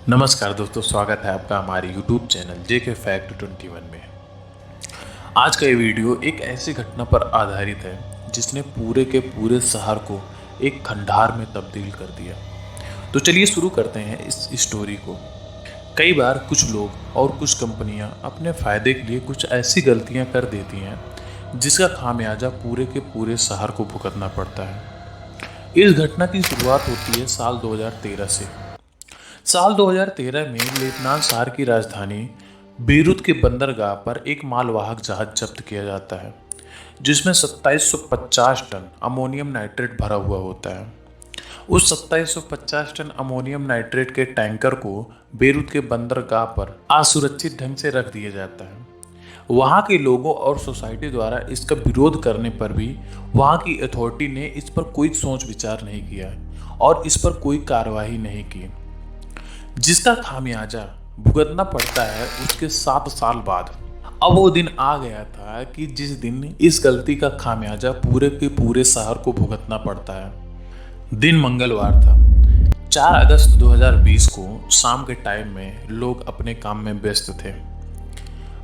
नमस्कार दोस्तों, स्वागत है आपका हमारे YouTube चैनल JK फैक्ट 21 में। आज का ये वीडियो एक ऐसी घटना पर आधारित है जिसने पूरे के पूरे शहर को एक खंडार में तब्दील कर दिया। तो चलिए शुरू करते हैं इस स्टोरी को। कई बार कुछ लोग और कुछ कंपनियां अपने फ़ायदे के लिए कुछ ऐसी गलतियां कर देती हैं जिसका खामियाजा पूरे के पूरे शहर को भुगतना पड़ता है। इस घटना की शुरुआत होती है साल 2013 से। साल 2013 में लेबनान शहर की राजधानी बेरूत के बंदरगाह पर एक मालवाहक जहाज जब्त किया जाता है जिसमें 2750 टन अमोनियम नाइट्रेट भरा हुआ होता है। उस 2750 टन अमोनियम नाइट्रेट के टैंकर को बेरूत के बंदरगाह पर असुरक्षित ढंग से रख दिया जाता है। वहाँ के लोगों और सोसाइटी द्वारा इसका विरोध करने पर भी वहाँ की अथॉरिटी ने इस पर कोई सोच विचार नहीं किया और इस पर कोई कार्रवाई नहीं की, जिसका खामियाजा भुगतना पड़ता है उसके 7 साल बाद। अब वो दिन आ गया था कि जिस दिन इस गलती का खामियाजा पूरे के पूरे शहर को भुगतना पड़ता है। दिन मंगलवार था। 4 अगस्त 2020 को शाम के टाइम में लोग अपने काम में व्यस्त थे।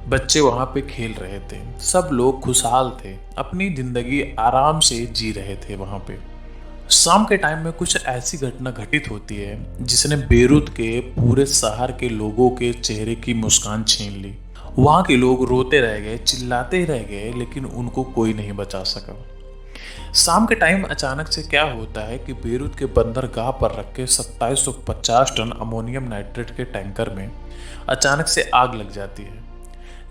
बच्चे वहां पे खेल रहे थे, सब लोग खुशहाल थे, अपनी जिंदगी आराम से जी रहे थे। वहां पे शाम के टाइम में कुछ ऐसी घटना घटित होती है जिसने बेरूत के पूरे शहर के लोगों के चेहरे की मुस्कान छीन ली। वहाँ के लोग रोते रह गए, चिल्लाते रह गए, लेकिन उनको कोई नहीं बचा सका। शाम के टाइम अचानक से क्या होता है कि बेरूत के बंदरगाह पर रखे 2750 टन अमोनियम नाइट्रेट के टैंकर में अचानक से आग लग जाती है,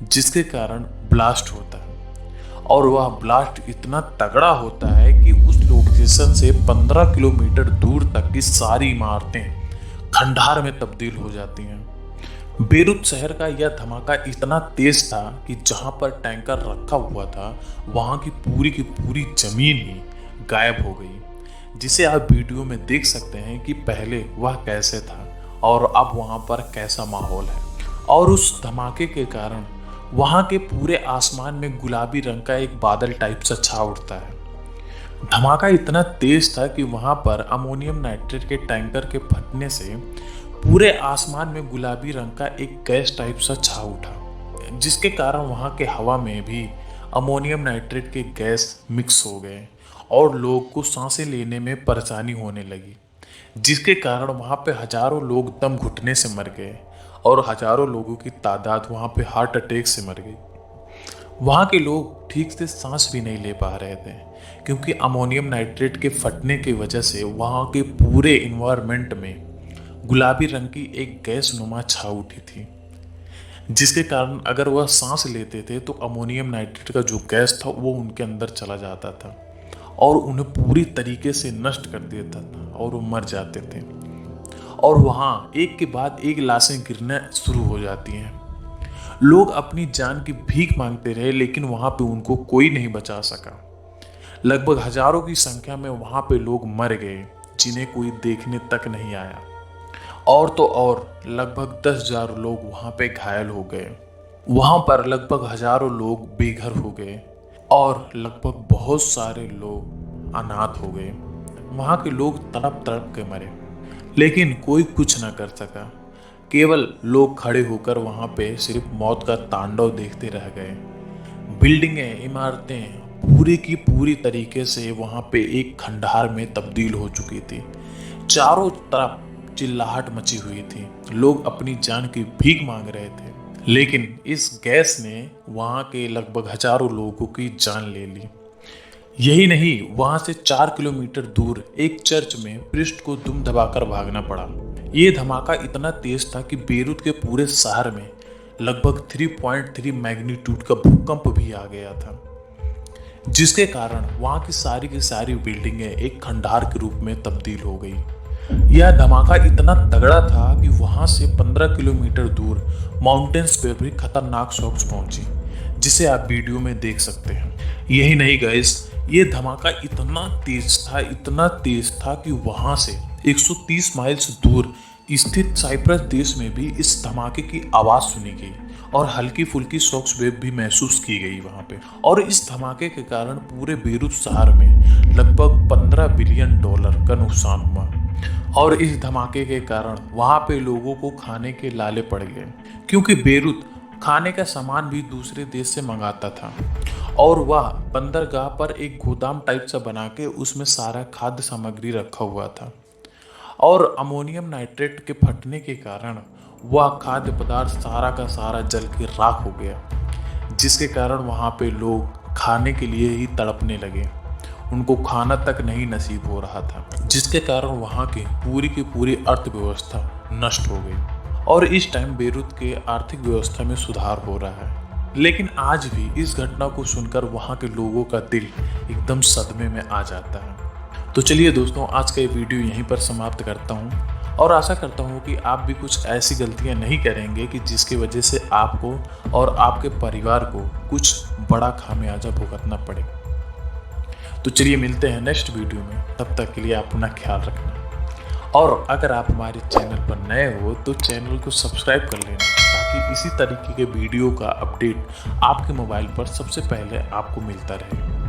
जिसके कारण ब्लास्ट होता है। और वह ब्लास्ट इतना तगड़ा होता है कि उस लोकेशन से 15 किलोमीटर दूर तक की सारी इमारतें खंडार में तब्दील हो जाती हैं। बेरूत शहर का यह धमाका इतना तेज था कि जहां पर टैंकर रखा हुआ था वहां की पूरी जमीन ही गायब हो गई, जिसे आप वीडियो में देख सकते हैं कि पहले वह कैसे था और अब वहां पर कैसा माहौल है। और उस धमाके के कारण वहां के पूरे आसमान में गुलाबी रंग का एक बादल टाइप सा छा उठता है। धमाका इतना तेज था कि वहां पर अमोनियम नाइट्रेट के टैंकर के फटने से पूरे आसमान में गुलाबी रंग का एक गैस टाइप सा छा उठा, जिसके कारण वहां के हवा में भी अमोनियम नाइट्रेट के गैस मिक्स हो गए और लोग को सांसें लेने में परेशानी होने लगी, जिसके कारण वहां पे हजारों लोग दम घुटने से मर गए और हजारों लोगों की तादाद वहां पे हार्ट अटैक से मर गई। वहां के लोग ठीक से सांस भी नहीं ले पा रहे थे क्योंकि अमोनियम नाइट्रेट के फटने की वजह से वहां के पूरे इन्वायरमेंट में गुलाबी रंग की एक गैस नुमा छा उठी थी, जिसके कारण अगर वह सांस लेते थे तो अमोनियम नाइट्रेट का जो गैस था वो उनके अंदर चला जाता था और उन्हें पूरी तरीके से नष्ट कर देता था और वो मर जाते थे। और वहाँ एक के बाद एक लाशें गिरना शुरू हो जाती हैं। लोग अपनी जान की भीख मांगते रहे, लेकिन वहाँ पे उनको कोई नहीं बचा सका। लगभग हजारों की संख्या में वहाँ पे लोग मर गए जिन्हें कोई देखने तक नहीं आया। और तो और लगभग 10,000 लोग वहाँ पे घायल हो गए। वहाँ पर लगभग हजारों लोग बेघर हो गए और लगभग बहुत सारे लोग अनाथ हो गए। वहाँ के लोग तड़प तड़प के मरे, लेकिन कोई कुछ ना कर सका। केवल लोग खड़े होकर वहां पे सिर्फ मौत का तांडव देखते रह गए। बिल्डिंगें, इमारतें पूरी की पूरी तरीके से वहां पे एक खंडार में तब्दील हो चुकी थी। चारों तरफ चिल्लाहट मची हुई थी, लोग अपनी जान की भीख मांग रहे थे, लेकिन इस गैस ने वहां के लगभग हजारों लोगों की जान ले ली। यही नहीं, वहां से 4 किलोमीटर दूर एक चर्च में प्रिस्ट को दुम दबाकर भागना पड़ा। ये धमाका इतना तेज था कि बेरूत के पूरे शहर में लगभग 3.3 मैग्नीट्यूड का भूकंप भी आ गया था, जिसके कारण वहां की सारी बिल्डिंगें एक खंडार के रूप में तब्दील हो गई। यह धमाका इतना तगड़ा था कि वहां से 15 किलोमीटर दूर माउंटेन्स पे भी खतरनाक शॉक्स पहुंची, जिसे आप वीडियो में देख सकते हैं। यही नहीं गाइस, ये धमाका इतना तेज था कि वहां से 130 माइल्स दूर स्थित साइप्रस देश में भी इस धमाके की आवाज सुनी गई और हल्की फुल्की शॉक्स वेव भी महसूस की गई वहां पे। और इस धमाके के कारण पूरे बेरूत शहर में लगभग $15 बिलियन का नुकसान हुआ। और इस धमाके के कारण वहाँ पे लोगों को खाने के लाले पड़ गए, क्योंकि बेरूत खाने का सामान भी दूसरे देश से मंगाता था और वह बंदरगाह पर एक गोदाम टाइप सा बना के उसमें सारा खाद्य सामग्री रखा हुआ था। और अमोनियम नाइट्रेट के फटने के कारण वह खाद्य पदार्थ सारा का सारा जल के राख हो गया, जिसके कारण वहाँ पे लोग खाने के लिए ही तड़पने लगे। उनको खाना तक नहीं नसीब हो रहा था, जिसके कारण वहाँ की पूरी अर्थव्यवस्था नष्ट हो गई। और इस टाइम बेरूत के आर्थिक व्यवस्था में सुधार हो रहा है। लेकिन आज भी इस घटना को सुनकर वहाँ के लोगों का दिल एकदम सदमे में आ जाता है। तो चलिए दोस्तों, आज का ये वीडियो यहीं पर समाप्त करता हूँ और आशा करता हूँ कि आप भी कुछ ऐसी गलतियाँ नहीं करेंगे कि जिसकी वजह से आपको और आपके परिवार को कुछ बड़ा खामियाजा भुगतना पड़े। तो चलिए मिलते हैं नेक्स्ट वीडियो में, तब तक के लिए आप अपना ख्याल रखना। और अगर आप हमारे चैनल पर नए हो तो चैनल को सब्सक्राइब कर लेना, ताकि इसी तरीके के वीडियो का अपडेट आपके मोबाइल पर सबसे पहले आपको मिलता रहे।